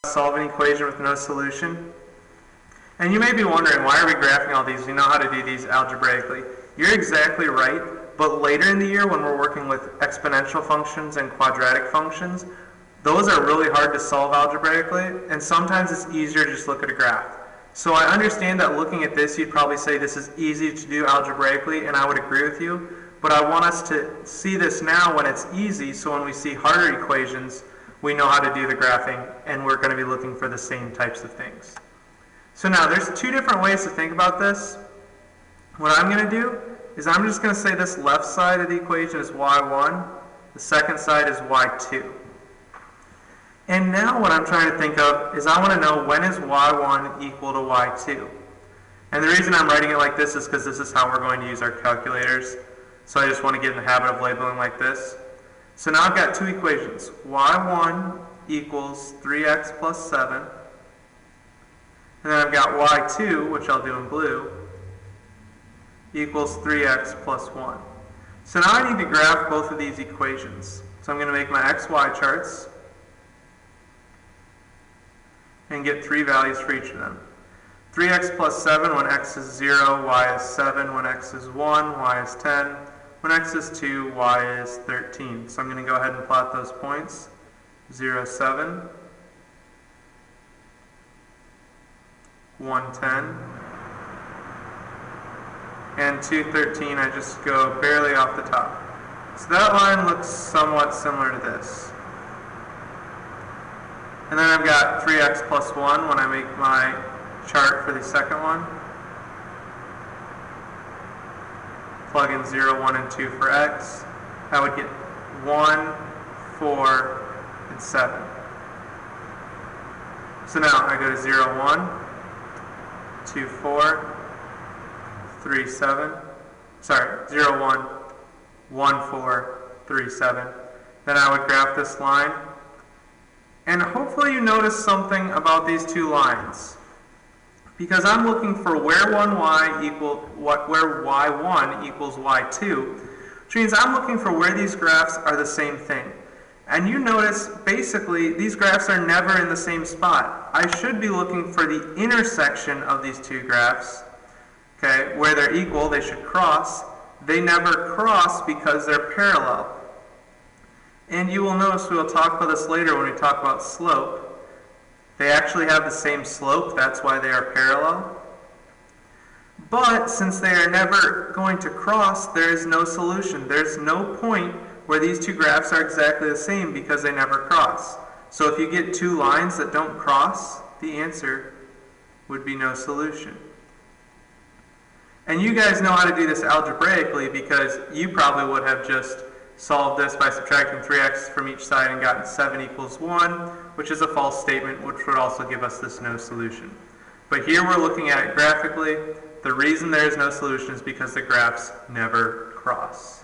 Solve an equation with no solution. And you may be wondering, why are we graphing all these? You know how to do these algebraically. You're exactly right, but later in the year when we're working with exponential functions and quadratic functions, those are really hard to solve algebraically, and sometimes it's easier to just look at a graph. So I understand that looking at this, you'd probably say this is easy to do algebraically, and I would agree with you, but I want us to see this now when it's easy, so when we see harder equations, we know how to do the graphing, and we're going to be looking for the same types of things. So now, there's two different ways to think about this. What I'm going to do is I'm just going to say this left side of the equation is y1, the second side is y2. And now what I'm trying to think of is I want to know, when is y1 equal to y2? And the reason I'm writing it like this is because this is how we're going to use our calculators. So I just want to get in the habit of labeling like this. So now I've got two equations. y1 equals 3x plus 7. And then I've got y2, which I'll do in blue, equals 3x plus 1. So now I need to graph both of these equations. So I'm going to make my xy charts and get three values for each of them. 3x plus 7 when x is 0, y is 7. When x is 1, y is 10. When x is 2, y is 13. So I'm going to go ahead and plot those points. 0, 7, 1, 10, and 2, 13. I just go barely off the top. So that line looks somewhat similar to this. And then I've got 3x plus 1 when I make my chart for the second one. Plug in 0, 1, and 2 for x. I would get 1, 4, and 7. So now I go to 0, 1, 2, 4, 3, 7. Sorry, 0, 1, 1, 4, 3, 7. Then I would graph this line. And hopefully you notice something about these two lines, because I'm looking for where y1 equals y2, which means I'm looking for where these graphs are the same thing. And you notice, basically, these graphs are never in the same spot. I should be looking for the intersection of these two graphs, okay, where they're equal, they should cross. They never cross because they're parallel. And you will notice, we will talk about this later when we talk about slope. They actually have the same slope, that's why they are parallel. But since they are never going to cross, there is no solution. There's no point where these two graphs are exactly the same because they never cross. So if you get two lines that don't cross, the answer would be no solution. And you guys know how to do this algebraically because you probably would have just solved this by subtracting 3x from each side and gotten 7 equals 1, which is a false statement, which would also give us this no solution. But here we're looking at it graphically. The reason there is no solution is because the graphs never cross.